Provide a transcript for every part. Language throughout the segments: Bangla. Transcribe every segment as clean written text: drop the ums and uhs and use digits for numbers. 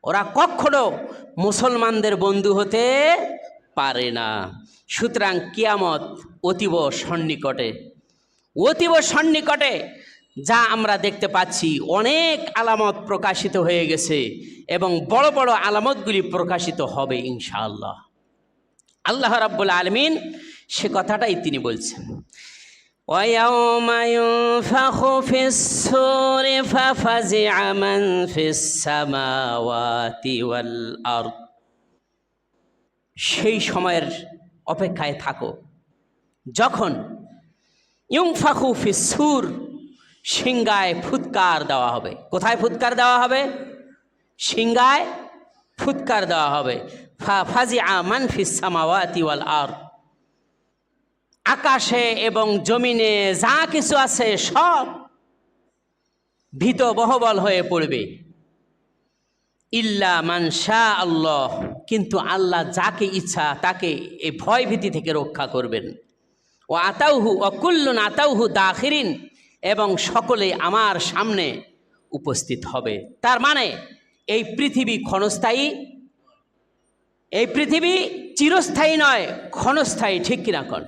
ওরা কখনো মুসলমানদের বন্ধু হতে পারে না। সুতরাং কিয়ামত অতীব সন্নিকটে, অতীব সন্নিকটে। যা আমরা দেখতে পাচ্ছি, অনেক আলামত প্রকাশিত হয়ে গেছে এবং বড় বড় আলামতগুলি প্রকাশিত হবে ইনশাআল্লাহ। আল্লাহ রাব্বুল আলামিন সে কথাটাই তিনি বলছেন, وَيَوْمَ يُنفَخُ فِي الصُّورِ فَفَزِعَ مَنْ فِي السَّمَاوَاتِ وَالْأَرْضِ। সেই সময়ের অপেক্ষায় থাকো যখন ইউনফাখু ফিস সূর, সিংহায় ফুৎকার দেওয়া হবে। কোথায় ফুৎকার দেওয়া হবে? সিংহায় ফুৎকার দেওয়া হবে। ফাজিআ মান ফিস সামাওয়াতি ওয়াল আরদ, আকাশে এবং জমিনে যা কিছু আছে সব ভীত বহবল হয়ে পড়বে। ইল্লা মান শা আল্লাহ, কিন্তু আল্লাহ যাকে ইচ্ছা তাকে এই ভয় ভীতি থেকে রক্ষা করবেন। ও আতাউহু ও কুল্লুন আতাউহু দাখিরিন, এবং সকলে আমার সামনে উপস্থিত হবে। তার মানে এই পৃথিবী ক্ষণস্থায়ী, এই পৃথিবী চিরস্থায়ী নয়, ক্ষণস্থায়ী। ঠিক কিনা কোন?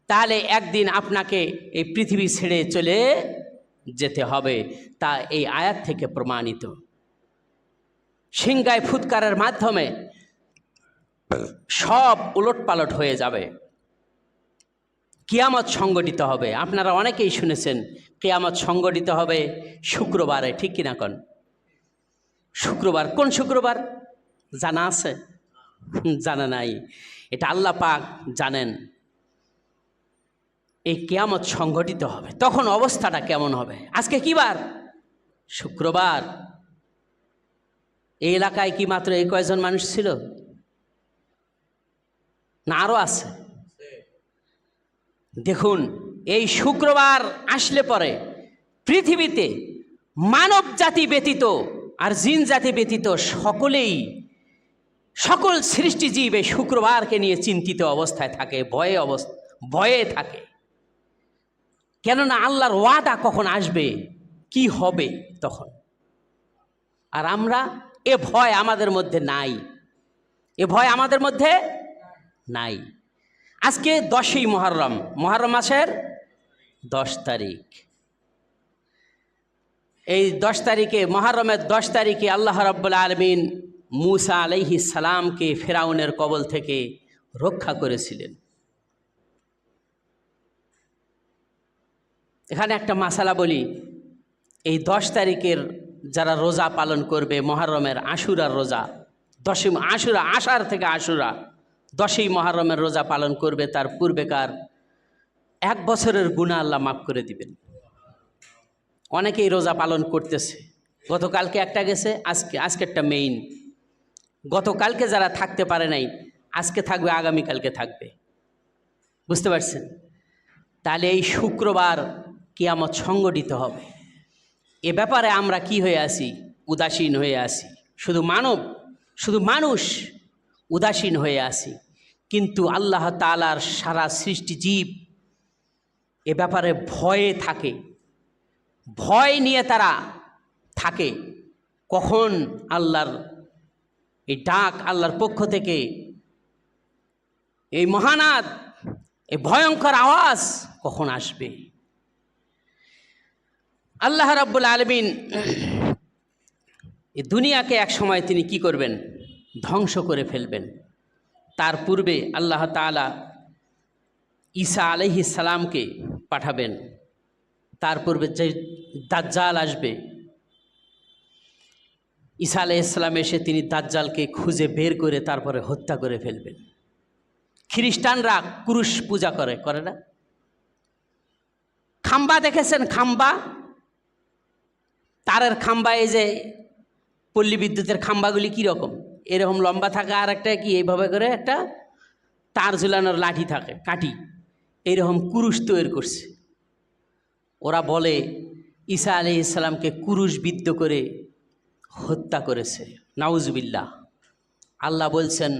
তাহলে একদিন আপনাকে এই পৃথিবী ছেড়ে চলে যেতে হবে, তা এই আয়াত থেকে প্রমাণিত। সিংহায় ফুৎকারের মাধ্যমে সব উলটপালট হয়ে যাবে, কিয়ামত সংগঠিত হবে। আপনারা অনেকেই শুনেছেন কিয়ামত সংগঠিত হবে শুক্রবারে। ঠিক কিনা কোন? শুক্রবার, কোন শুক্রবার জানা আছে? জানা নাই। এটা আল্লাহ পাক জানেন। এই কিয়ামত সংগঠিত হবে, তখন অবস্থাটা কেমন হবে? আজকে কি বার? শুক্রবার। এই এলাকায় কি মাত্র এই কয়জন মানুষ ছিল না আরো আছে? দেখুন, এই শুক্রবার আসলে পরে পৃথিবীতে মানব জাতি ব্যতীত আর জিন জাতি ব্যতীত সকলেই, সকল সৃষ্টিজীব এই শুক্রবারকে নিয়ে চিন্তিত অবস্থায় থাকে, ভয়ে থাকে। কেননা আল্লাহর ওয়াদা কখন আসবে, কি হবে তখন। আর আমরা, এ ভয় আমাদের মধ্যে নাই, এ ভয় আমাদের মধ্যে নাই। আজকে 10ই মুহররম, মুহররম মাসের 10 তারিখ। এই 10 তারিখে, মুহররমের 10 তারিখে আল্লাহ রাব্বুল আলামিন মূসা আলাইহিস সালামকে ফিরাউনের কবল থেকে রক্ষা করেছিলেন। এখানে একটা মাসালা বলি, এই 10 তারিখের যারা রোজা পালন করবে, মুহররমের আশুরার রোজা, 10ই আশুরা, আষাঢ় থেকে আশুরা, 10ই মুহররমের রোজা পালন করবে, তার পূর্বেকার 1 বছরের গুনাহ আল্লাহ মাফ করে দিবেন। অনেকেই রোজা পালন করতেছে, গতকালকে একটা গেছে, আজকেরটা মেইন। গতকালকে যারা থাকতে পারে নাই, আজকে থাকবে, আগামীকালকে থাকবে। বুঝতে পারছেন? তাহলে এই শুক্রবার কিয়ামত সংগঠিত হবে। এ ব্যাপারে আমরা কি হয়ে আছি? উদাসীন হয়ে আছি। শুধু মানুষ উদাসীন হয়ে আছি। কিন্তু আল্লাহ তাআলার সারা সৃষ্টিজীব এ ব্যাপারে ভয়ে থাকে, ভয় নিয়ে তারা থাকে। কখন আল্লাহর এই ডাক, আল্লাহর পক্ষ থেকে এই মহানাদ, এই ভয়ঙ্কর আওয়াজ কখন আসবে? আল্লাহ রাব্বুল আলামিন এই দুনিয়াকে এক সময় তিনি কি করবেন? ধ্বংস করে ফেলবেন। তার পূর্বে আল্লাহ তাআলা ঈসা আলাইহিস সালামকে পাঠাবেন। তার পূর্বে যে দাজ্জাল আসবে, ঈসা আলাইহিস সালাম এসে তিনি দাজ্জালকে খুঁজে বের করে তারপরে হত্যা করে ফেলবেন। খ্রিস্টানরা ক্রুশ পূজা করে না? খাম্বা দেখেছেন? খাম্বা, তারের খাম্বা, এই যে পল্লী বিদ্যুতের খাম্বাগুলি কীরকম, এরকম লম্বা থাকে, আর একটা কি এইভাবে করে একটা তার ঝুলানোর লাঠি থাকে, কাঠি, এইরকম ক্রুশ তৈরি করছে। ওরা বলে ঈসা আলাইহিস সালামকে ক্রুশবিদ্ধ করে হত্যা করেছে। নাউজুবিল্লাহ। আল্লাহ বলছেন,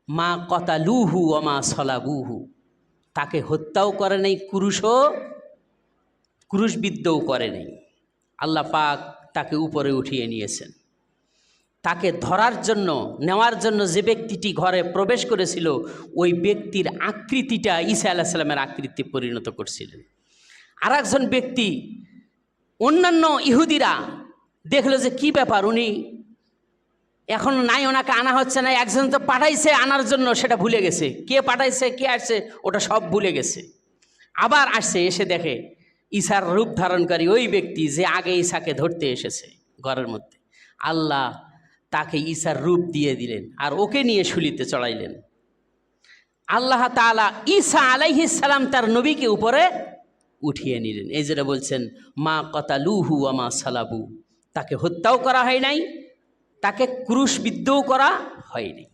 মা কতালুহু ওয়া মা সলাবুহু, তাকে হত্যাও করে নাই, ক্রুশবিদ্ধও করে নাই। আল্লাহ পাক তাকে উপরে উঠিয়ে নিয়েছেন। তাকে ধরার জন্য নেওয়ার জন্য যে ব্যক্তিটি ঘরে প্রবেশ করেছিল ওই ব্যক্তির আকৃতিটা ঈসা আলাইহিস সালামের আকৃতি পরিণত করছিলেন। আর একজন ব্যক্তি, অন্যান্য ইহুদিরা দেখলো যে কি ব্যাপার, উনি এখন নাই, ওনাকে আনা হচ্ছে না, একজন তো পাঠাইছে আনার জন্য, সেটা ভুলে গেছে, কে পাঠাইছে কে আসছে ওটা সব ভুলে গেছে। আবার আসছে, এসে দেখে ঈসার রূপ ধারণকারী ওই ব্যক্তি যে আগে ঈসাকে ধরতে এসেছে ঘরের মধ্যে, আল্লাহ তাকে ঈসার রূপ দিয়ে দিলেন আর ওকে নিয়ে শুলিতে চড়াইলেন। আল্লাহ তাআলা ঈসা আলাইহিস সালাম তার নবীকে উপরে উঠিয়ে নিলেন। এই যেটা বলছেন মা কতালুহু ওয়া মা সালাবু, তাকে হত্যাও করা হয় নাই, তাকে ক্রুশবিদ্ধও করা হয়নি।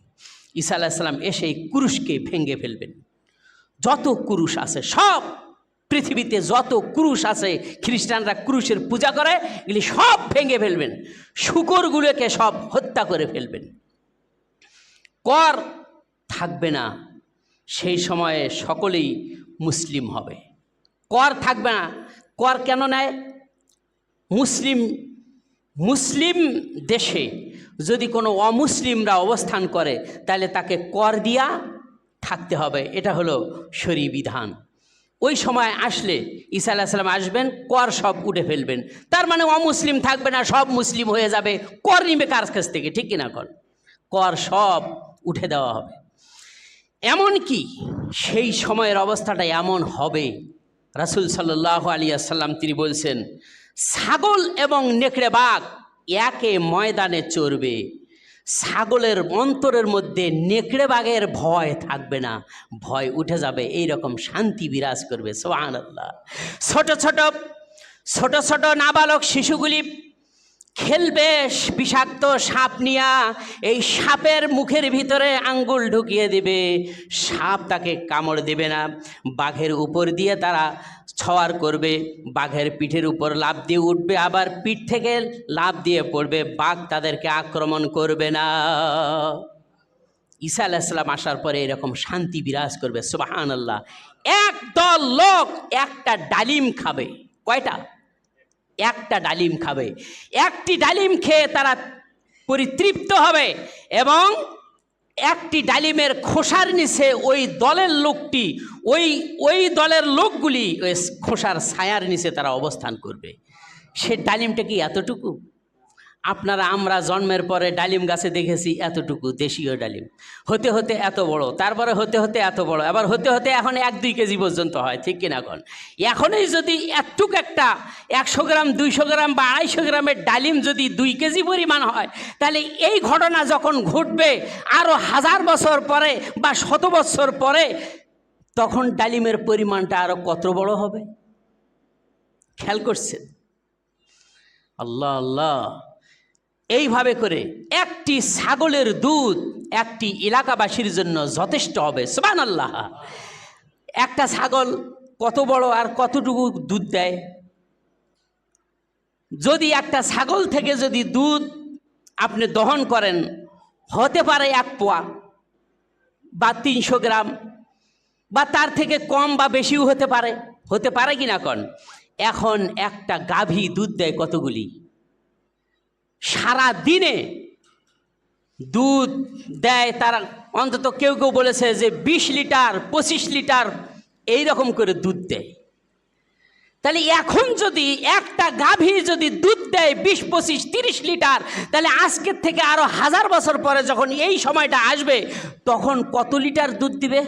ঈসা আলাইহিস সালাম এসে এই ক্রুশকে ভেঙে ফেলবেন। যত ক্রুশ আছে সব, পৃথিবীতে যত ক্রুশ আছে, খ্রিস্টানরা ক্রুশের পূজা করে, এগুলি সব ভেঙে ফেলবেন, শূকরগুলোকে সব হত্যা করে ফেলবেন। কর থাকবে না, সেই সময়ে সকলেই মুসলিম হবে। কর থাকবে না। কর কেন নেয়? মুসলিম দেশে যদি কোনো অমুসলিমরা অবস্থান করে তাহলে তাকে কর দিয়া থাকতে হবে, এটা হলো শরীয়ত বিধান। ওই সময় আসলে ঈসা আলাইহিস সালাম আসবেন, কর সব উঠে ফেলবেন, তার মানে অমুসলিম থাকবে না, সব মুসলিম হয়ে যাবে। কর নিবে কার কাছ থেকে? ঠিক কিনা? কর সব উঠে দেওয়া হবে। এমন কি সেই সময়ের অবস্থাটা এমন হবে, রাসূল সাল্লাল্লাহু আলাইহি ওয়াসাল্লাম তিনি বলছেন, ছাগল এবং নেকড়ে বাঘ একে ময়দানে চড়বে, ছাগলের অন্তরের মধ্যে নেকড়ে বাঘের ভয় থাকবে না, ভয় উঠে যাবে, এই রকম শান্তি বিরাজ করবে। সুবহানাল্লাহ। ছোট ছোট নাবালক শিশুগুলি খেলবে বিষাক্ত সাপ নিয়া, এই সাপের মুখের ভিতরে আঙ্গুল ঢুকিয়ে দিবে, সাপ তাকে কামড় দেবে না। বাঘের উপর দিয়ে তারা ছওয়ার করবে, বাঘের পিঠের উপর লাফ দিয়ে উঠবে, আবার পিঠ থেকে লাফ দিয়ে পড়বে, বাঘ তাদেরকে আক্রমণ করবে না। ঈসা আলাইহিস সালাম আসার পরে এরকম শান্তি বিরাজ করবে। সুবহানাল্লাহ। একদল লোক একটা ডালিম খাবে। কয়টা? একটা ডালিম খাবে। একটি ডালিম খেয়ে তারা পরিতৃপ্ত হবে এবং একটি ডালিমের খোসার নিচে ওই দলের লোকটি, ওই দলের লোকগুলি ওই খোসার ছায়ার নিচে তারা অবস্থান করবে। সে ডালিমটা কি এতটুকু? আমরা জন্মের পরে ডালিম গাছে দেখেছি এতটুকু, দেশীয় ডালিম, হতে হতে এত বড়, তারপরে হতে হতে এত বড়, আবার হতে হতে এখন 1-2 কেজি পর্যন্ত হয়। ঠিক কিনা? এখনই যদি এতটুকু একটা 100 গ্রাম 200 গ্রাম বা 250 গ্রামের ডালিম যদি 2 কেজি পরিমাণ হয়, তাহলে এই ঘটনা যখন ঘটবে আরও 1000 বছর পরে বা 100 বছর পরে, তখন ডালিমের পরিমাণটা আরও কত বড় হবে? খেয়াল করছেন? আল্লাহ আল্লাহ। এইভাবে করে একটি ছাগলের দুধ একটি এলাকাবাসীর জন্য যথেষ্ট হবে। সুবহানাল্লাহ। একটা ছাগল কত বড় আর কতটুকু দুধ দেয়? যদি একটা ছাগল থেকে যদি দুধ আপনি দহন করেন, হতে পারে 1 পোয়া বা 300 গ্রাম বা তার থেকে কম বা বেশিও হতে পারে কি না? এখন একটা গাভী দুধ দেয় কতগুলি? সারা দিনে দুধ দেয় তারা অন্তত কেউ বলেছে যে 20 লিটার 25 লিটার এই রকম করে দুধ দেয়। তাহলে এখন যদি একটা গাভী যদি দুধ দেয় 20, 25, 30 লিটার, তাহলে আজকের থেকে আরো 1000 বছর পরে যখন এই সময়টা আসবে তখন কত লিটার দুধ দিবে?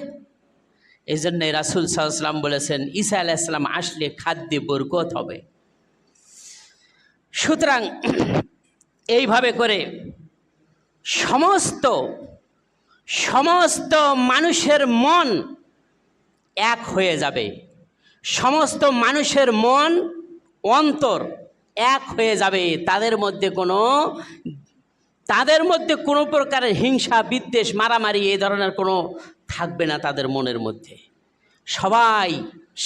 এই জন্য রাসূল সাল্লাল্লাহু আলাইহি ওয়াসাল্লাম বলেছেন ঈসা আলাইহিস সালাম আসলে খাদ্যে বরকত হবে। সুতরাং এইভাবে করে সমস্ত মানুষের মন এক হয়ে যাবে, সমস্ত মানুষের মন অন্তর এক হয়ে যাবে, তাদের মধ্যে কোনো প্রকারের হিংসা বিদ্বেষ মারামারি এই ধরনের কোনো থাকবে না তাদের মনের মধ্যে। সবাই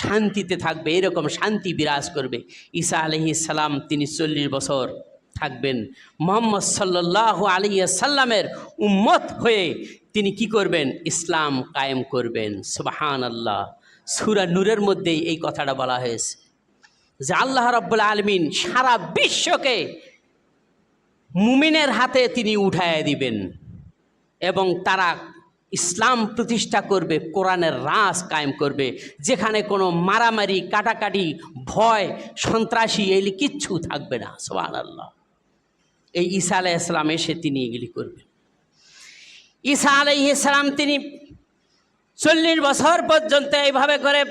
শান্তিতে থাকবে, এরকম শান্তি বিরাজ করবে। ঈসা আলাইহিস সালাম তিনি 40 বছর থাকবেন, মুহাম্মদ সাল্লাল্লাহু আলাইহি ওয়াসাল্লামের উম্মত হয়ে তিনি কি করবেন? ইসলাম কায়েম করবেন। সুবহানাল্লাহ। সূরা নূরের মধ্যেই এই কথাটা বলা হয়েছে যে আল্লাহ রাব্বুল আলামিন সারা বিশ্বকে মুমিনের হাতে তিনি উঠায় দিবেন এবং তারা ইসলাম প্রতিষ্ঠা করবে, কোরআনের রাজ কায়েম করবে, যেখানে কোনো মারামারি, কাটাকাটি, ভয়, সন্ত্রাসী এগুলি কিচ্ছু থাকবে না। সুবহানাল্লাহ। এই ঈসা আলাইহিস সালাম এসে তিনি এগুলি করবেন। ঈসা আলাইহিস সালাম তিনি 40 বছর পর্যন্ত এইভাবে করে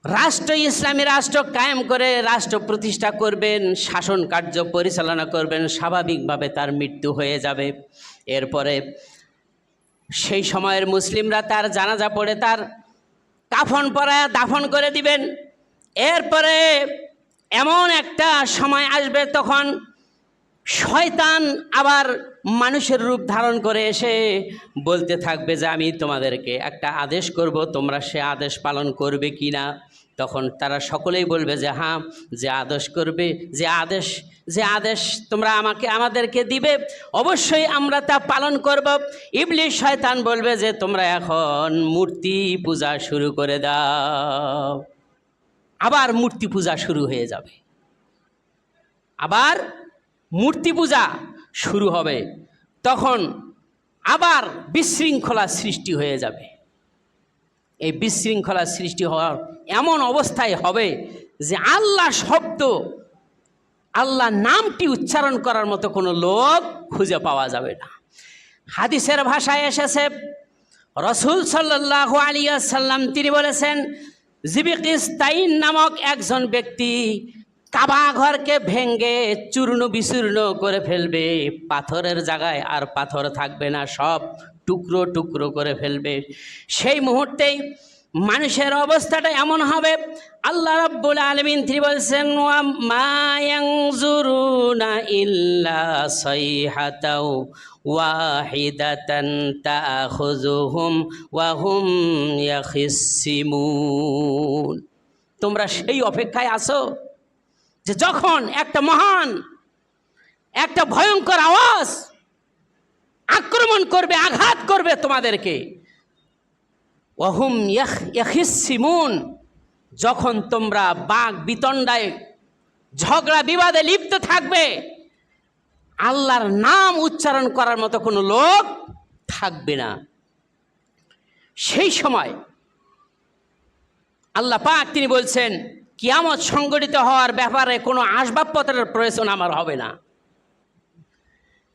রাষ্ট্র, ইসলামী রাষ্ট্র কায়েম করে রাষ্ট্র প্রতিষ্ঠা করবেন, শাসন কার্য পরিচালনা করবেন। স্বাভাবিকভাবে তার মৃত্যু হয়ে যাবে। এরপরে সেই সময়ের মুসলিমরা তার জানাজা পড়ে তার কাফন পরায়া দাফন করে দিবেন। এরপরে এমন একটা সময় আসবে তখন শয়তান আবার মানুষের রূপ ধারণ করে এসে বলতে থাকবে যে আমি তোমাদেরকে একটা আদেশ করব, তোমরা সে আদেশ পালন করবে কি না। তখন তারা সকলেই বলবে যে হ্যাঁ, যে আদেশ করবে, যে আদেশ তোমরা আমাদেরকে দিবে অবশ্যই আমরা তা পালন করব। ইবলিস শয়তান বলবে যে তোমরা এখন মূর্তি পূজা শুরু করে দাও। আবার মূর্তি পূজা শুরু হয়ে যাবে, আবার মূর্তি পূজা শুরু হবে। তখন আবার বিশৃঙ্খলা সৃষ্টি হয়ে যাবে। এই বিশৃঙ্খলা সৃষ্টি হওয়ার এমন অবস্থায় হবে যে আল্লাহ শব্দ, আল্লাহ নামটি উচ্চারণ করার মতো কোনো লোক খুঁজে পাওয়া যাবে না। হাদিসের ভাষায় এসেছে, রাসূল সাল্লাল্লাহু আলাইহি ওয়াসাল্লাম তিনি বলেছেন, জিবিকিস্তাইন নামক একজন ব্যক্তি কাবা ঘরকে ভেঙ্গে চূর্ণ বিচূর্ণ করে ফেলবে। পাথরের জায়গায় আর পাথর থাকবে না, সব টুকরো টুকরো করে ফেলবে। সেই মুহূর্তেই মানুষের অবস্থাটা এমন হবে, আল্লাহ রাব্বুল আলামিন তিনি বলছেন, ওয়া মা ইয়ানজুরুনা ইল্লা সাইহাতাও ওয়াহিদাতান তাখুযুহুম ওয়া হুম ইয়াখিসিমুন। তোমরা সেই অপেক্ষায় আছো যে যখন একটা মহান, একটা ভয়ঙ্কর আওয়াজ আক্রমণ করবে, আঘাত করবে তোমাদেরকে। ওয়াহুম ইয়াখিসিমুন, যখন তোমরা বাক বিতণ্ডায় ঝগড়া বিবাদে লিপ্ত থাকবে, আল্লাহর নাম উচ্চারণ করার মতো কোনো লোক থাকবে না। সেই সময় আল্লাহ পাক তিনি বলছেন, কিয়ামত সংগঠিত হওয়ার ব্যাপারে কোনো আসবাবপত্রের প্রয়োজন আমার হবে না।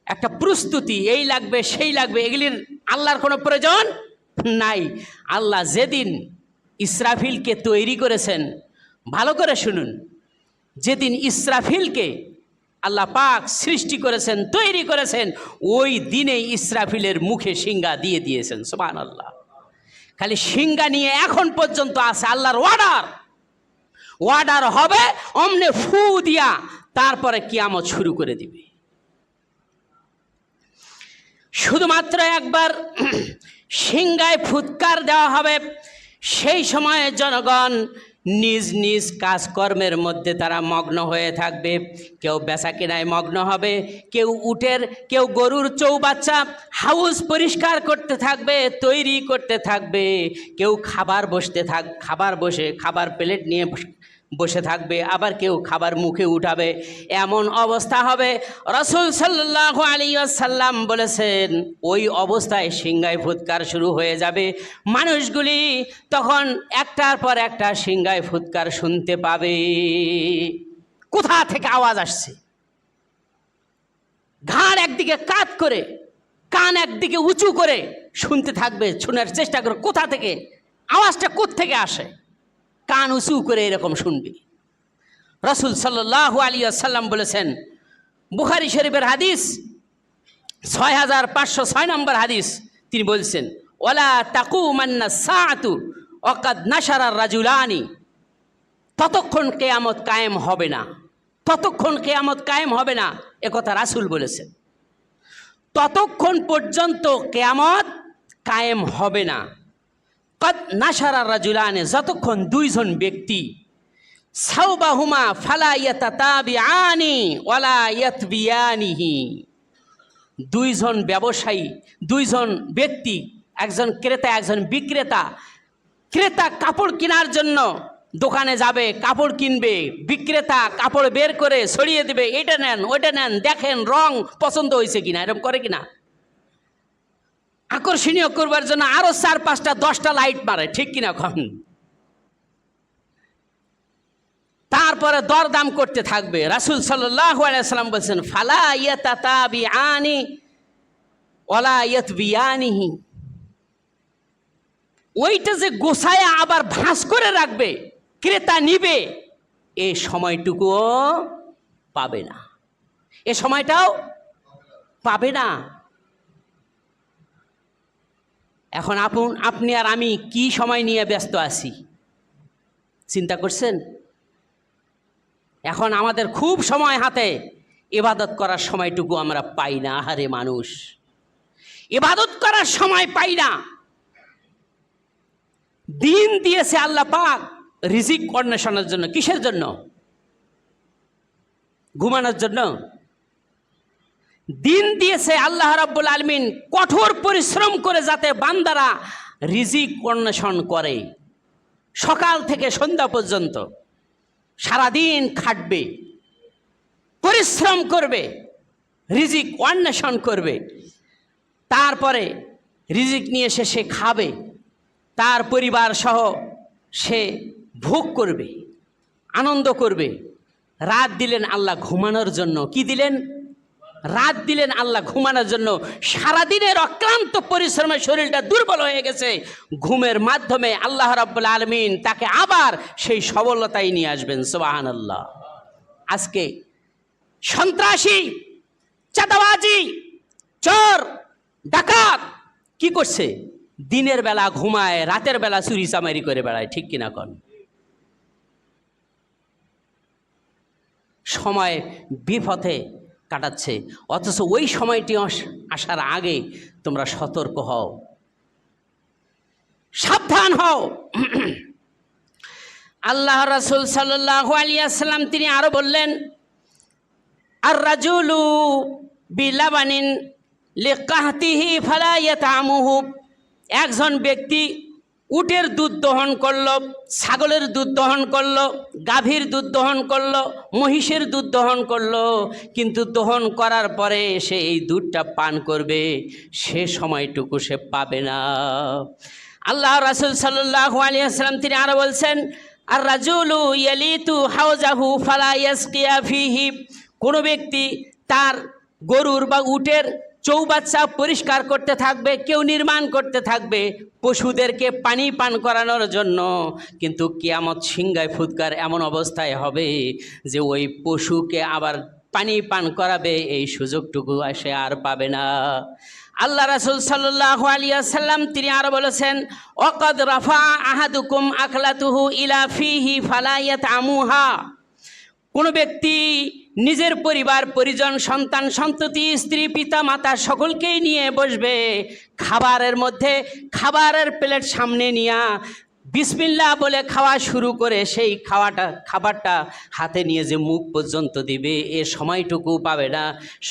একটা প্রস্তুতি, এই লাগবে সেই লাগবে, এগুলির আল্লাহর কোনো প্রয়োজন নাই। আল্লাহ যেদিন ইসরাফিলকে তৈরি করেছেন, ভালো করে শুনুন, যেদিন ইসরাফিলকে আল্লাহ পাক সৃষ্টি করেছেন, তৈরি করেছেন, ওই দিনেই ইসরাফিলের মুখে সিংহা দিয়ে দিয়েছেন। সুবহানাল্লাহ। খালি সিংহা নিয়ে এখন পর্যন্ত আছে। আল্লাহর অর্ডার হবে, অমনে ফু দিয়া তারপরে কিয়ামত শুরু করে দিবে। শুধুমাত্র একবার সিংহায় ফুৎকার দেওয়া হবে। সেই সময়ে জনগণ নিজ নিজ কাজকর্মের মধ্যে তারা মগ্ন হয়ে থাকবে। কেউ বেচা কেনায় মগ্ন হবে, কেউ উটের, কেউ গরুর চৌবাচ্চা হাউস পরিষ্কার করতে থাকবে, তৈরি করতে থাকবে। কেউ খাবার খাবার প্লেট নিয়ে বসে থাকবে, আবার কেউ খাবার মুখে উঠাবে। এমন অবস্থা হবে, রাসূল সাল্লাল্লাহু আলাইহি ওয়াসাল্লাম বলেছেন, ওই অবস্থায় সিংহায় ফুৎকার শুরু হয়ে যাবে। মানুষগুলি তখন একটার পর একটা সিংহায় ফুৎকার শুনতে পাবে। কোথা থেকে আওয়াজ আসছে? ঘাড় একদিকে কাত করে, কান একদিকে উঁচু করে শুনতে থাকবে, শোনার চেষ্টা করে কোথা থেকে আওয়াজটা কোত্থেকে আসে। কান উঁচু করে এরকম শুনবে। রাসূল সাল্লাল্লাহু আলাইহি ওয়াসাল্লাম বলেছেন, বুখারী শরীফের হাদিস 6506 নম্বর হাদিস, তিনি বলছেন, ওয়ালা তাকুমান্না সাআতু ওয়াকাদ নাশারা রাজুলানি, ততক্ষণ কিয়ামত কায়েম হবে না, ততক্ষণ কিয়ামত কায়েম হবে না, একথা রাসূল বলেছেন। ততক্ষণ পর্যন্ত কিয়ামত কায়েম হবে না। কদ নাশারা রাজুলানে, যতক্ষণ দুইজন ব্যক্তি সাওবাহুমা ফালা ইয়াতাতাবিআনি ওয়ালা ইয়াতবিয়ানিহি, দুইজন ব্যবসায়ী, দুইজন ব্যক্তি, একজন ক্রেতা একজন বিক্রেতা, ক্রেতা কাপড় কেনার জন্য দোকানে যাবে, কাপড় কিনবে, বিক্রেতা কাপড় বের করে ছড়িয়ে দেবে, এটা নেন ওইটা নেন, দেখেন রং পছন্দ হয়েছে কিনা, এরকম করে কিনা? আকর্ষণীয় করবার জন্য আরো 4-5টা 10টা লাইট মারে, ঠিক কিনা কখন? তারপরে দরদাম করতে থাকবে। রাসূল সাল্লাল্লাহু আলাইহি সাল্লাম বলছেন, ফালা ইয়াতাতাবিআনি ওয়ালা ইয়াতবিয়ানিহি, ওইটা যে গোছায় আবার ভাঁজ করে রাখবে, ক্রেতা নিবে, এই সময়টুকুও পাবে না, এ সময়টাও পাবে না। এখন আপনি আর আমি কি সময় নিয়ে ব্যস্ত আছি চিন্তা করছেন? এখন আমাদের খুব সময় হাতে, ইবাদত করার সময়টুকু আমরা পাই না। আহারে মানুষ, ইবাদত করার সময় পাই না। দিন দিয়েছে আল্লাহ পাক রিজিক অন্বেষণের জন্য। কিসের জন্য? ঘুমানোর জন্য? দিন দিয়েছে আল্লাহ রাব্বুল আলামিন কঠোর পরিশ্রম করে যাতে বান্দারা রিজিক অন্বেষণ করে। সকাল থেকে সন্ধ্যা পর্যন্ত সারাদিন খাটবে, পরিশ্রম করবে, রিজিক অন্বেষণ করবে, তারপরে রিজিক নিয়ে সে খাবে, তার পরিবার সহ সে ভোগ করবে, আনন্দ করবে। রাত দিলেন আল্লাহ ঘুমানোর জন্য। কি দিলেন? রাত দিলেন আল্লাহ ঘুমানোর জন্য। সারাদিনের অক্লান্ত পরিশ্রমে শরীরটা দুর্বল হয়ে গেছে, ঘুমের মাধ্যমে আল্লাহ রাব্বুল আলামিন তাকে আবার সেই সবলতায় নিয়ে আসবেন। সুবহানাল্লাহ। আজকে সন্ত্রাসী, চাঁদাবাজি, চোর, ডাকাত কি করছে? দিনের বেলা ঘুমায়, রাতের বেলা চুরি চামারি করে বেড়ায়, ঠিক কিনা কন? সময় বিপথে কাটাচ্ছে, অথচ ওই সময়টি আসার আগে তোমরা সতর্ক হও, সাবধান হও। আল্লাহ রাসূল সাল্লাল্লাহু আলাইহি ওয়াসাল্লাম তিনি আরো বললেন, আর রাজুলু বিলাবানিন লিকাহতিহি ফালা ইয়াতামুহু, একজন ব্যক্তি উটের দুধ দহন করলো, ছাগলের দুধ দহন করলো, গাভীর দুধ দহন করলো, মহিষের দুধ দহন করলো, কিন্তু দহন করার পরে সে এই দুধটা পান করবে, সে সময়টুকু সে পাবে না। আল্লাহ রাসূল সাল্লাল্লাহু আলাইহি ওয়াসাল্লাম তিনি আরো বলছেন, আর রাজুলু ইয়ালিতু হাওজাহু ফালা ইয়াসকিয়া ফিহি, কোনো ব্যক্তি তার গরুর বা উটের চৌবাচ্চা পরিষ্কার করতে থাকবে, কেউ নির্মাণ করতে থাকবে পশুদেরকে পানি পান করানোর জন্য, কিন্তু কিয়ামত সিংহায় ফুৎকার এমন অবস্থায় হবে যে ওই পশুকে আবার পানি পান করাবে, এই সুযোগটুকু সে আর পাবে না। আল্লাহ রাসূল সাল্লাল্লাহু আলাইহি ওয়াসাল্লাম তিনি আরো বলেছেন, ওয়াকাদ রাফা আহাদুকুম আকলাতুহু ইলা ফিহি ফালা ইয়াতামুহা, কোনো ব্যক্তি নিজের পরিবার পরিজন, সন্তান সন্ততি, স্ত্রী, পিতা মাতা সকলকেই নিয়ে বসবে, খাবারের মধ্যে খাবারের প্লেট সামনে নিয়ে বিসমিল্লাহ বলে খাওয়া শুরু করে সেই খাবারটা হাতে নিয়ে যে মুখ পর্যন্ত দিবে, এ সময়টুকু পাবে না।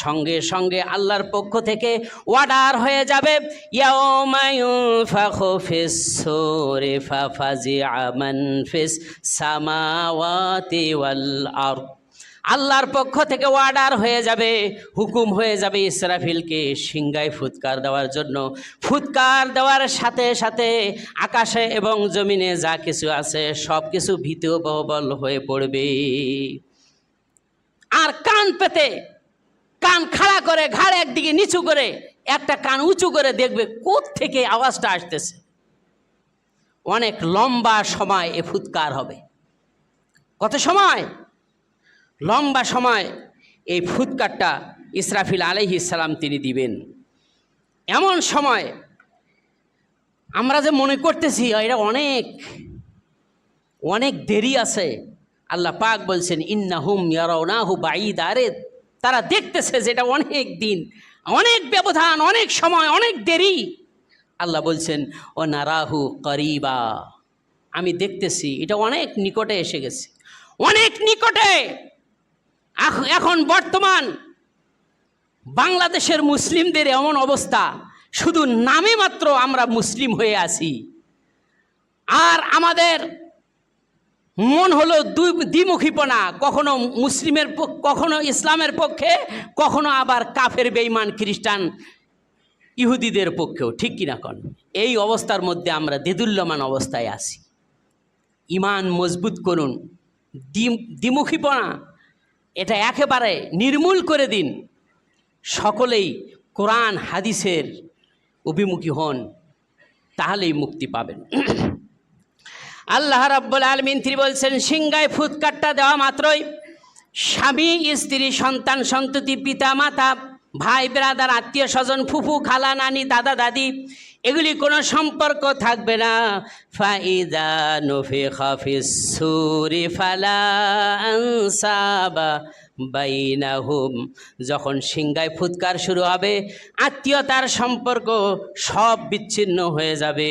সঙ্গে সঙ্গে আল্লাহর পক্ষ থেকে অর্ডার হয়ে যাবে, ইয়াউমা ইউনফাখু ফিস-সূরি ফাফাজিআ মান ফিস সামাওয়াতি ওয়াল আরদ, আল্লাহর পক্ষ থেকে অর্ডার হয়ে যাবে, হুকুম হয়ে যাবে ইসরাফিলকে সিংহায় ফুৎকার দেওয়ার জন্য। ফুৎকার দেওয়ার সাথে সাথে আকাশে এবং জমিনে যা কিছু আছে সব কিছু ভীতবিহ্বল হয়ে পড়বে। আর কান পেতে, কান খাড়া করে, ঘাড় একদিকে নিচু করে, একটা কান উঁচু করে দেখবে কোত্থেকে আওয়াজটা আসতেছে। অনেক লম্বা সময় এ ফুৎকার হবে। কত সময়? লম্বা সময় এই ফুৎকারটা ইসরাফিল আলাইহিস সালাম তিনি দিবেন। এমন সময় আমরা যে মনে করতেছি এটা অনেক অনেক দেরি আছে, আল্লাহ পাক বলছেন ইন্নাহুম ইয়ারাউনাহু বাঈদা, আরে তারা দেখতেছে যে এটা অনেক দিন, অনেক ব্যবধান, অনেক সময়, অনেক দেরি। আল্লাহ বলছেন ও নারাহু করিবা, আমি দেখতেছি এটা অনেক নিকটে এসে গেছে, অনেক নিকটে। এখন বর্তমান বাংলাদেশের মুসলিমদের এমন অবস্থা, শুধু নামে মাত্র আমরা মুসলিম হয়ে আছি, আর আমাদের মন হলো দ্বিমুখীপনা, কখনো মুসলিমের কখনো ইসলামের পক্ষে, কখনো আবার কাফের বেঈমান খ্রিস্টান ইহুদিদের পক্ষেও, ঠিক কিনা কন? এই অবস্থার মধ্যে আমরা দেদুল্যমান অবস্থায় আছি। ইমান মজবুত করুন, দ্বিমুখীপনা এটা একেবারে নির্মূল করে দিন। সকলেই কোরআন হাদিসের অভিমুখী হন, তাহলেই মুক্তি পাবেন। আল্লাহ রাব্বুল আলামিন তিনি বলছেন, সিংগায় ফুৎকারটা দেওয়া মাত্রই স্বামী, স্ত্রী, সন্তান, সন্ততি, পিতা মাতা, ভাই ব্রাদার, আত্মীয় স্বজন, ফুফু, খালা, নানি, দাদা, দাদি, এগুলি কোনো সম্পর্ক থাকবে না। ফাইদা নুফিখা ফিস-সূরি ফালা আনসাবা বাইনাহুম, যখন সিংগায় ফুৎকার শুরু হবে, আত্মীয়তার সম্পর্ক সব বিচ্ছিন্ন হয়ে যাবে।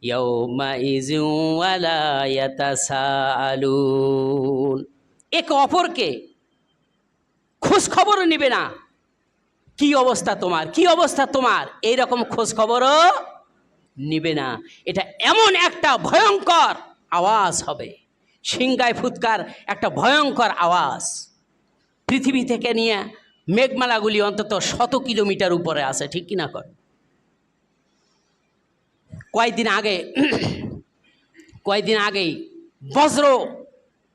ইয়াউমাইযিন ওয়ালা ইয়াতাসাআলুন, একে অপরকে খোঁজ খবরও নিবে না। কি অবস্থা তোমার, কি অবস্থা তোমার, এইরকম খোঁজ খবরও নিবে না। এটা এমন একটা ভয়ঙ্কর আওয়াজ হবে, সিংগায় ফুৎকার একটা ভয়ঙ্কর আওয়াজ। পৃথিবী থেকে নিয়ে মেঘমালাগুলি অন্তত 100 কিলোমিটার উপরে আছে, ঠিক কিনা কর? কয়েকদিন আগেই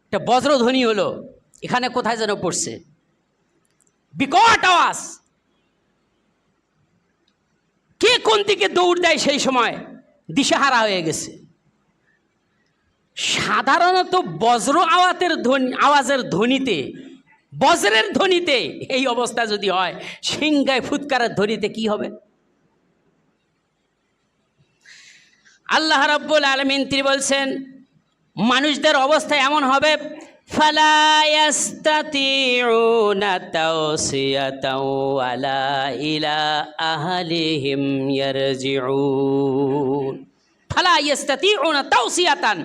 একটা বজ্রধ্বনি হলো, এখানে কোথায় যেন পড়ছে, বিকট আওয়াজ। কে কোন দিকে দৌড় দেয় সেই সময় দিশেহারা হয়ে গেছে। সাধারণত আওয়াজের ধ্বনিতে, বজ্রের ধ্বনিতে এই অবস্থা যদি হয়, সিংগায় ফুৎকারের ধ্বনিতে কি হবে? আল্লাহ রাব্বুল আলামিন তিনি বলছেন, মানুষদের অবস্থা এমন হবে, ফালা ইয়াস্তাতিউনা তাওসিয়াতাও ওয়ালা ইলা আহলিহিম ইয়ারজিউন। ফালা ইয়াস্তাতিউনা তাওসিয়াতান,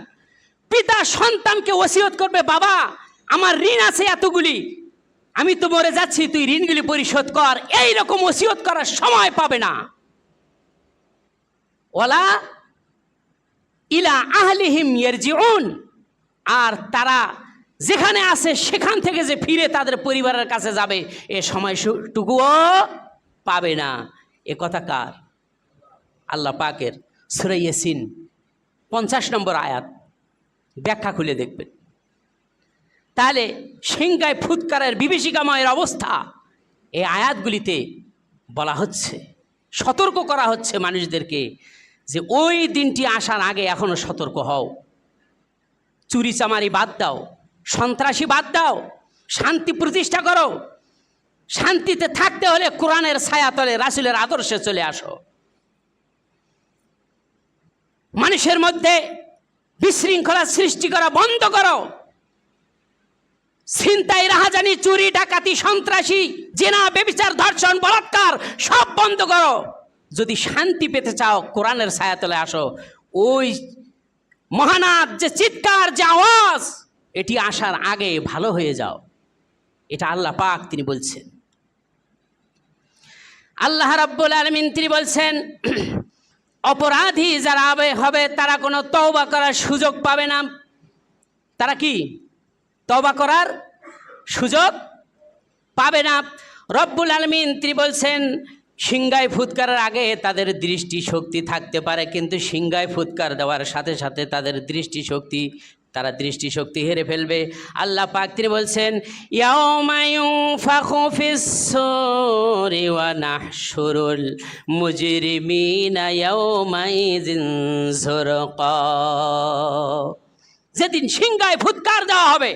পিতা সন্তানকে ওসিয়ত করবে, বাবা আমার ঋণ আছে এতগুলি, আমি তো মরে যাচ্ছি, তুই ঋণগুলি পরিশোধ কর, এইরকম ওসিয়ত করার সময় পাবে না। ওয়ালা ইলা আহলিহিম ইয়ারজিউন, আর তারা যেখানে আছে সেখান থেকে যে ফিরে তাদের পরিবারের কাছে যাবে, এ সময়টুকুও পাবে না। এ কথা কার? আল্লাহ পাকের। সূরা ইয়াসিন 50 নম্বর আয়াত, ব্যাখ্যা খুলে দেখবেন। তাহলে সিংগায় ফুৎকারের বিভীষিকাময়ের অবস্থা এই আয়াতগুলিতে বলা হচ্ছে, সতর্ক করা হচ্ছে মানুষদেরকে যে ওই দিনটি আসার আগে এখনো সতর্ক হও। চুরি চামারি বাদ দাও, সন্ত্রাসী বাদ দাও, শান্তি প্রতিষ্ঠা করো। শান্তিতে থাকতে হলে কোরআনের ছায়াতলে, রাসূলের আদর্শে চলে আসো। মানুষের মধ্যে বিশৃঙ্খলা সৃষ্টি করা বন্ধ করো। ছিনতাই, রাহাজানি, চুরি, ডাকাতি, সন্ত্রাসী, জেনা, ব্যভিচার, ধর্ষণ, বলাৎকার সব বন্ধ করো। যদি শান্তি পেতে চাও, কোরআনের ছায়াতলে আসো। ওই মহানাদ যে চিৎকার, যে আওয়াজ, এটি আসার আগে ভালো হয়ে যাও। এটা আল্লাহ পাক তিনি বলছেন। আল্লাহ রাব্বুল আলামিন তিনি বলছেন, অপরাধী যারা হবে তারা কোনো তওবা করার সুযোগ পাবে না। তারা কি তওবা করার সুযোগ পাবে না। রব্বুল আলামিন তিনি বলছেন, সিংগায় ফুৎকারের আগে তাদের দৃষ্টি শক্তি থাকতে পারে, কিন্তু সিংগায় ফুৎকার দেওয়ার সাথে সাথে তাদের তারা দৃষ্টিশক্তি হেরে ফেলবে। আল্লাহ পাক তিনি বলছেন, ইয়াউমা ইউনফাখু ফিস-সূরি ওয়া নাহশুরুল মুজরিমিনা ইয়াউমাইযিন যুরকা, যেদিন সিংগায় ফুৎকার দেওয়া হবে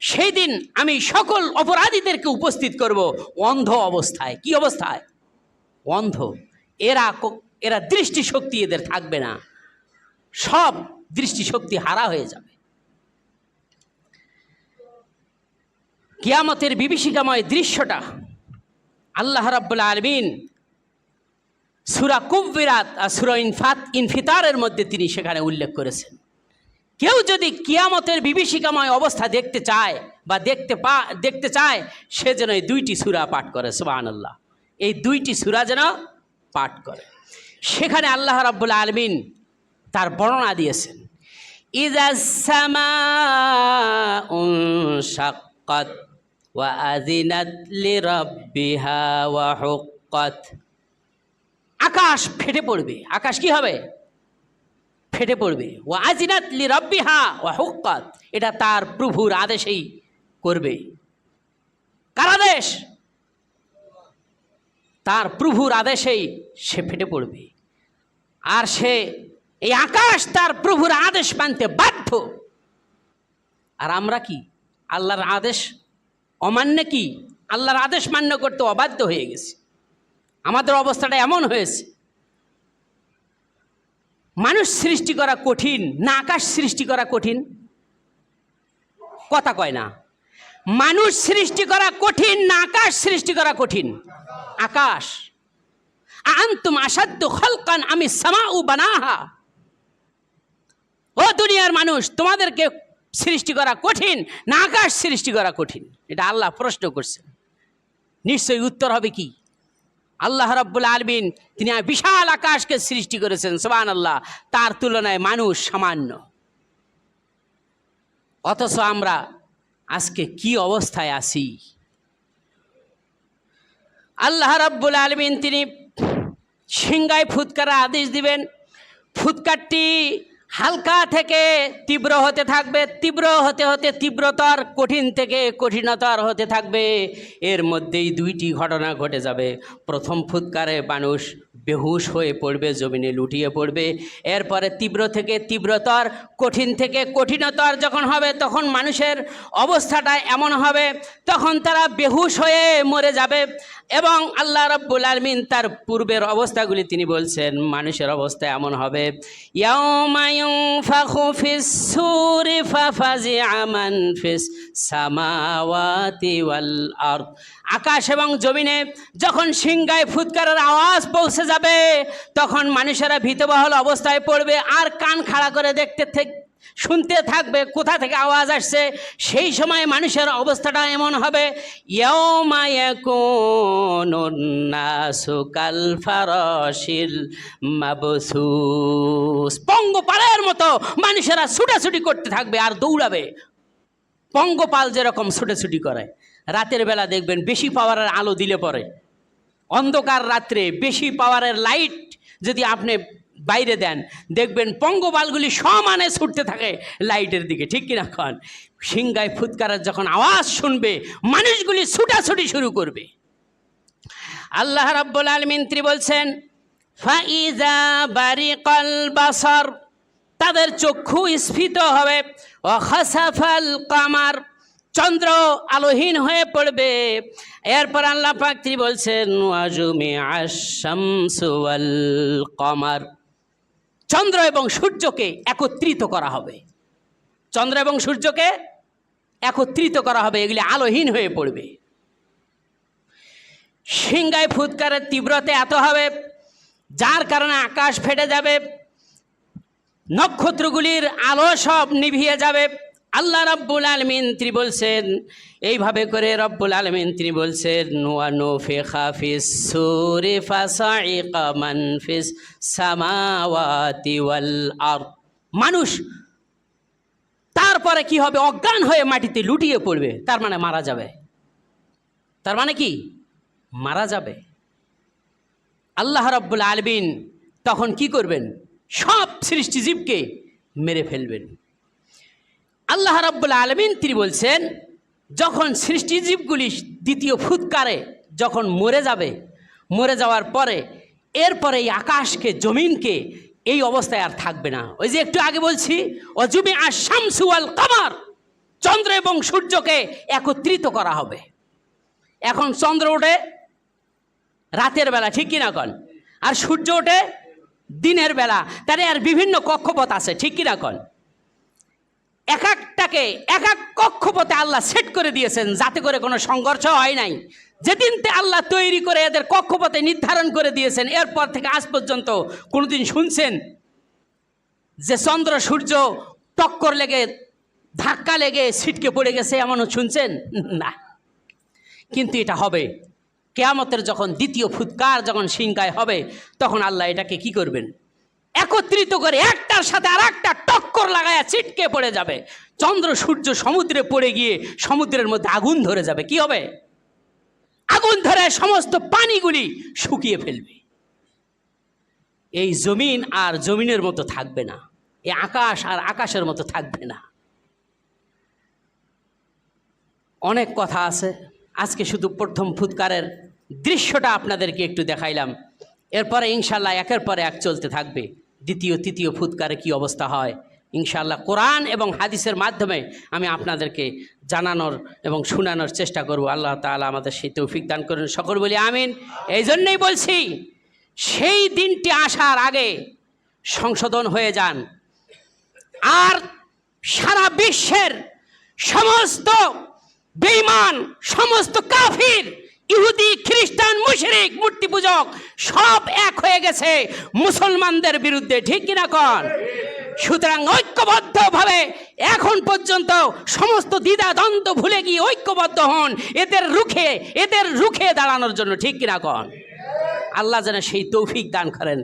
সেই দিন আমি সকল অপরাধীদেরকে উপস্থিত করব অন্ধ অবস্থায়। কি অবস্থায়? অন্ধ। এরা দৃষ্টিশক্তি এদের থাকবে না, সব দৃষ্টিশক্তি হারা হয়ে যাবে। কিয়ামতের বিভীষিকাময় দৃশ্যটা আল্লাহ রাব্বুল আলামিন সূরা কুব্বিরাত আর সূরা ইনফিতারের মধ্যে তিনি সেখানে উল্লেখ করেছেন। কেউ যদি কিয়ামতের বিভীষিকাময় অবস্থা দেখতে চায় বা দেখতে চায়, সে যেন এই 2টি সূরা পাঠ করে। সুবহানাল্লাহ, এই 2টি সূরা যেন পাঠ করে। সেখানে আল্লাহ রাব্বুল আলামিন তার বর্ণনা দিয়েছেন। ইযাস সামাউ শাক্কাত ওয়া আযিনাত লিরাব্বিহা ওয়া হুক্কাত। আকাশ ফেটে পড়বে। আকাশ কি হবে? ফেটে পড়বে। ওয়া আযিনাত লিরাব্বিহা ওয়া হুক্কাত, এটা তার প্রভুর আদেশেই করবে। কার আদেশ? তার প্রভুর আদেশেই সে ফেটে পড়বে। আর সে, এই আকাশ তার প্রভুর আদেশ মানতে বাধ্য। আর আমরা কি আল্লাহর আদেশ অমান্যে, কি আল্লাহর আদেশ মান্য করতে অবাধ্য হয়ে গেছি। আমাদের অবস্থাটা এমন হয়েছে। মানুষ সৃষ্টি করা কঠিন না আকাশ সৃষ্টি করা কঠিন? কথা কয় না। মানুষ সৃষ্টি করা কঠিন না আকাশ সৃষ্টি করা কঠিন? আকাশ। আনতুম আশাদ্দু খালকান আমিস সামাউ বানাহা। ও দুনিয়ার মানুষ, তোমাদেরকে সৃষ্টি করা কঠিন না আকাশ সৃষ্টি করা কঠিন? এটা আল্লাহ প্রশ্ন করছেন। নিশ্চয়ই উত্তর হবে কি? আল্লাহ রাব্বুল আলামিন তিনি বিশাল আকাশকে সৃষ্টি করেছেন, সুবহানাল্লাহ। তার তুলনায় মানুষ সামান্য। অথচ আমরা আজকে কি অবস্থায় আছি? আল্লাহ রাব্বুল আলামিন তিনি সিংহায় ফুৎকারের আদেশ দিবেন। ফুৎকারটি হালকা থেকে তীব্র হতে থাকবে, তীব্র হতে হতে তীব্রতর, কঠিন থেকে কঠিনতর হতে থাকবে। এর মধ্যেই দুইটি ঘটনা ঘটে যাবে। প্রথম ফুৎকারে মানুষ বেহুশ হয়ে পড়বে, জমিনে লুটিয়ে পড়বে। এরপরে তীব্র থেকে তীব্রতর, কঠিন থেকে কঠিনতর যখন হবে, তখন মানুষের অবস্থাটা এমন হবে, তখন তারা বেহুশ হয়ে মরে যাবে। এবং আল্লাহ রাব্বুল আলামিন তার পূর্বের অবস্থাগুলি তিনি বলছেন, মানুষের অবস্থা এমন হবে, ইয়াউমা ইউনফাখু ফিস সূরি ফাফাজিআ মান ফিস সামাওয়াতি ওয়াল আরদ। আকাশ এবং জমিনে যখন সিংহায় ফুৎকারের আওয়াজ পৌঁছে যাবে, তখন মানুষেরা ভীতবহল অবস্থায় পড়বে আর কান খাড়া করে শুনতে থাকবে কোথা থেকে আওয়াজ আসছে। সেই সময় মানুষের অবস্থাটা এমন হবে, ইয়াউমা ইয়াকুনুন নাসু কাল ফারাশিল মাবসুস। পঙ্গপালের মতো মানুষেরা ছুটাছুটি করতে থাকবে আর দৌড়াবে। পঙ্গপাল যেরকম ছুটাছুটি করে, রাতের বেলা দেখবেন বেশি পাওয়ারের আলো দিলে পরে, অন্ধকার রাত্রে বেশি পাওয়ারের লাইট যদি আপনি বাইরে দেন, দেখবেন পঙ্গপালগুলি সমানে ছুটতে থাকে লাইটের দিকে, ঠিক কিনা? খান সিংহায় ফুৎকারের যখন আওয়াজ শুনবে, মানুষগুলি ছুটাছুটি শুরু করবে। আল্লাহ রাব্বুল আলামিন তিনি বলছেন, ফাইজা বারিকাল বাসার, তাদের চক্ষু স্ফীত হবে। ওয়া খাসাফাল কামার, চন্দ্র আলোহীন হয়ে পড়বে। এরপর আল্লাহ পাক তিনি বলছেন, ওয়াজুমিআশ শামসু ওয়াল কমার, চন্দ্র এবং সূর্যকে একত্রিত করা হবে। চন্দ্র এবং সূর্যকে একত্রিত করা হবে, এগুলি আলোহীন হয়ে পড়বে। সিংহায় ফুৎকারের তীব্রতা এত হবে, যার কারণে আকাশ ফেটে যাবে, নক্ষত্রগুলির আলো সব নিভিয়ে যাবে। আল্লাহ রাব্বুল আলামিন তিনি বলছেন, এইভাবে করে রব্বুল আলামিন তিনি বলছেন, ওয়া নুফিখা ফিস সূরি ফাসাইকা মান ফিস সামাওয়াতি ওয়াল আরদ। মানুষ তারপরে কি হবে? অজ্ঞান হয়ে মাটিতে লুটিয়ে পড়বে। তার মানে মারা যাবে। তার মানে কি? মারা যাবে। আল্লাহ রাব্বুল আলামিন তখন কি করবেন? সব সৃষ্টিজীবকে মেরে ফেলবেন। আল্লাহ রাব্বুল আলামিন তিনি বলছেন, যখন সৃষ্টিজীবগুলি দ্বিতীয় ফুৎকারে যখন মরে যাবে, মরে যাওয়ার পরে এরপরে এই আকাশকে, জমিনকে এই অবস্থায় আর থাকবে না। ওই যে একটু আগে বলছি, ওয়াজুমিআশ শামসু ওয়াল কামার, চন্দ্র এবং সূর্যকে একত্রিত করা হবে। এখন চন্দ্র ওঠে রাতের বেলা, ঠিক কিনা কন? আর সূর্য ওঠে দিনের বেলা। তাহলে আর বিভিন্ন কক্ষপথ আছে, ঠিক কিনা কন? এক একটাকে এক এক কক্ষপথে আল্লাহ সেট করে দিয়েছেন, যাতে করে কোনো সংঘর্ষ হয় নাই। যেদিন আল্লাহ তৈরি করে এদের কক্ষপথে নির্ধারণ করে দিয়েছেন, এরপর থেকে আজ পর্যন্ত কোনোদিন শুনছেন যে চন্দ্র সূর্য টক্কর লেগে, ধাক্কা লেগে ছিটকে পড়ে গেছে? এমনও শুনছেন না। কিন্তু এটা হবে কিয়ামতের যখন দ্বিতীয় ফুৎকার যখন সিংহায় হবে, তখন আল্লাহ এটাকে কি করবেন? একত্রিত করে একটার সাথে আর একটা টক্কর লাগায়া ছিটকে পড়ে যাবে। চন্দ্র সূর্য সমুদ্রে পড়ে গিয়ে সমুদ্রের মধ্যে আগুন ধরে যাবে। কি হবে? আগুন ধরে সমস্ত পানিগুলি শুকিয়ে ফেলবে। এই জমিন আর জমিনের মতো থাকবে না, এই আকাশ আর আকাশের মতো থাকবে না। অনেক কথা আছে, আজকে শুধু প্রথম ফুৎকারের দৃশ্যটা আপনাদেরকে একটু দেখাইলাম। এরপরে ইনশাল্লাহ একের পরে এক চলতে থাকবে। দ্বিতীয় তৃতীয় ফুৎকারে কি অবস্থা হয় ইনশাল্লাহ কোরআন এবং হাদিসের মাধ্যমে আমি আপনাদেরকে জানানোর এবং শোনানোর চেষ্টা করব। আল্লাহ তাআলা আমাদের সেই তৌফিক দান করুন, সকল বলি আমিন। এই জন্যই বলছি, সেই দিনটি আসার আগে সংশোধন হয়ে যান। আর সারা বিশ্বের সমস্ত বেঈমান, সমস্ত কাফির, ইহুদি, খ্রিস্টান, মুশরিক, মূর্তি পূজক সব এক হয়ে গেছে মুসলমানদের বিরুদ্ধে। ঠিক কিনা কন? সুতরাং ঐক্যবদ্ধভাবে এখন পর্যন্ত সমস্ত দ্বিধা দ্বন্দ্ব ভুলে গিয়ে ঐক্যবদ্ধ হন এদের রুখে দাঁড়ানোর জন্য। ঠিক কিনা কন? আল্লাহ যেন সেই তৌফিক দান করেন।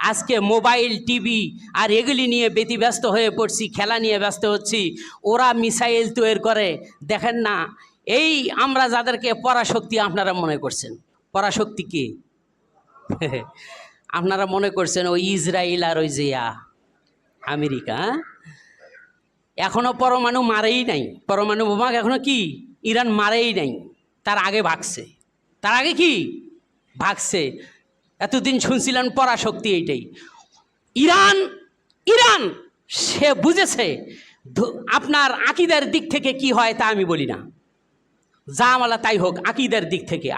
আজকে মোবাইল, টিভি আর এগুলি নিয়ে ব্যতিব্যস্ত হয়ে পড়ছি, খেলা নিয়ে ব্যস্ত হচ্ছি। ওরা মিসাইল তৈরি করে, দেখেন না? এই আমরা যাদেরকে পরাশক্তি আপনারা মনে করছেন, পরাশক্তি কে? আপনারা মনে করছেন ওই ইসরায়েল আর ওই জিয়া আমেরিকা। এখনো পরমাণু মারেই নাই, পরমাণু বোমা এখনো কি ইরান মারেই নাই। তার আগে ভাগছে, তার আগে কি ভাগছে। এতদিন শুনছিলেন পরাশক্তি, এইটাই ইরান সে বুঝেছে আপনার আকীদার দিক থেকে কি হয় তা আমি বলি না, যা আমলা তাই হোক। আকীদার দিক থেকে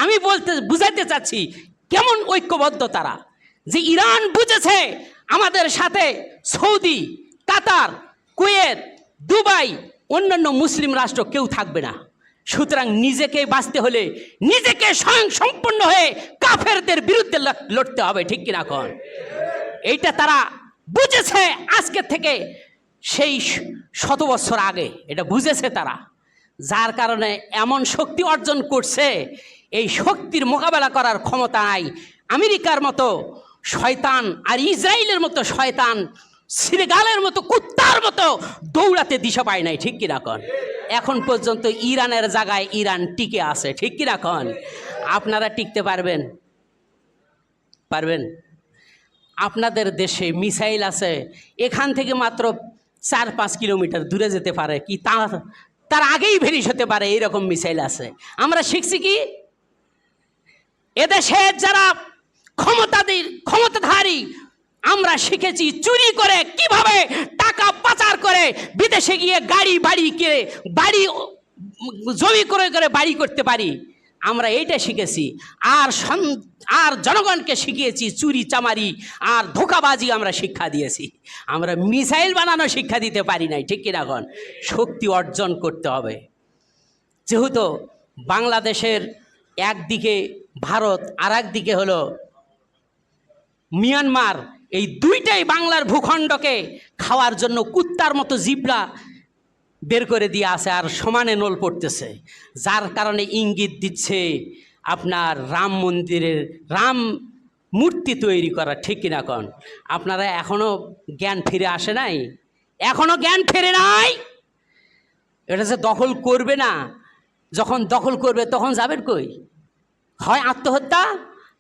আমি বুঝাইতে চাচ্ছি কেমন ঐক্যবদ্ধ তারা, যে ইরান বুঝেছে আমাদের সাথে সৌদি, কাতার, কুয়েত, দুবাই, অন্যান্য মুসলিম রাষ্ট্র কেউ থাকবে না। সুতরাং নিজেকে বাঁচতে হলে নিজেকে স্বয়ং সম্পূর্ণ হয়ে কাফেরদের বিরুদ্ধে লড়তে হবে। ঠিক কিনা কন? এইটা তারা বুঝেছে আজকে থেকে সেই 100 বছর আগে এটা বুঝেছে তারা, যার কারণে এমন শক্তি অর্জন করছে। এই শক্তির মোকাবেলা করার ক্ষমতা নাই আমেরিকার মতো শয়তান আর ইসরায়েলের মতো শয়তান, সিনেগালের মতো কুত্তার মতো দৌড়াতে দিশা পায় নাই। ঠিক কিনা কন? এখন পর্যন্ত ইরানের জায়গায় ইরান টিকে আছে। ঠিক কিনা কন? আপনারা টিকতে পারবেন? আপনাদের দেশে মিসাইল আছে, এখান থেকে মাত্র 4-5 কিলোমিটার দূরে যেতে পারে, কি তার আগেই ভেরিস হতে পারে, এইরকম মিসাইল আছে। আমরা শিখছি কি? এদেশে যারা ক্ষমতাধারী, আমরা শিখেছি চুরি করে কিভাবে টাকা পাচার করে বিদেশে গিয়ে জমি করে বাড়ি করতে পারি। আমরা এইটা শিখেছি। আর জনগণকে শিখিয়েছি চুরি চামারি আর ধোঁকাবাজি আমরা শিক্ষা দিয়েছি। আমরা মিসাইল বানানো শিক্ষা দিতে পারি নাই। ঠিক কিনা এখন? শক্তি অর্জন করতে হবে। যেহেতু বাংলাদেশের একদিকে ভারত আর একদিকে হলো মিয়ানমার, এই দুইটাই বাংলার ভূখণ্ডকে খাওয়ার জন্য কুত্তার মতো জিবরা বের করে দিয়ে আসে আর সমানে নল পড়তেছে, যার কারণে ইঙ্গিত দিচ্ছে আপনার রাম মূর্তি তৈরি করা। ঠিক কিনা কন? আপনারা এখনো জ্ঞান ফিরে আসে নাই? এখনো জ্ঞান ফিরে নাই? এটা যে দখল করবে না, যখন দখল করবে তখন যাবেন কই? হয় আত্মহত্যা,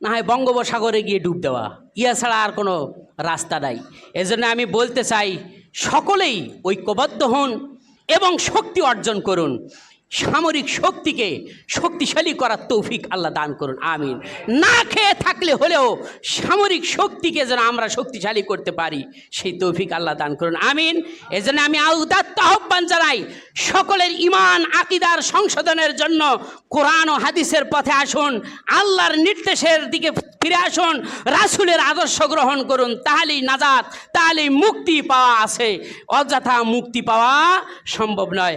না হয় বঙ্গোপসাগরে গিয়ে ডুব দেওয়া, ইয়া ছাড়া আর কোনো রাস্তা নাই। এজন্য আমি বলতে চাই, সকলেই ঐক্যবদ্ধ হন এবং শক্তি অর্জন করুন। সামরিক শক্তিকে শক্তিশালী করার তৌফিক আল্লাহ দান করুন, আমিন। না খেয়ে থাকলে হলেও সামরিক শক্তিকে যেন আমরা শক্তিশালী করতে পারি, সেই তৌফিক আল্লাহ দান করুন, আমিন। এজন্য আমি উদাত্ত আহ্বান জানাই, সকলের ঈমান আকীদার সংশোধনের জন্য কোরআন ও হাদিসের পথে আসুন, আল্লাহর নির্দেশের দিকে ফিরে আসুন, রাসূলের আদর্শ গ্রহণ করুন। তাহলেই নাজাত, তাহলেই মুক্তি পাওয়া আছে, অযথা মুক্তি পাওয়া সম্ভব নয়।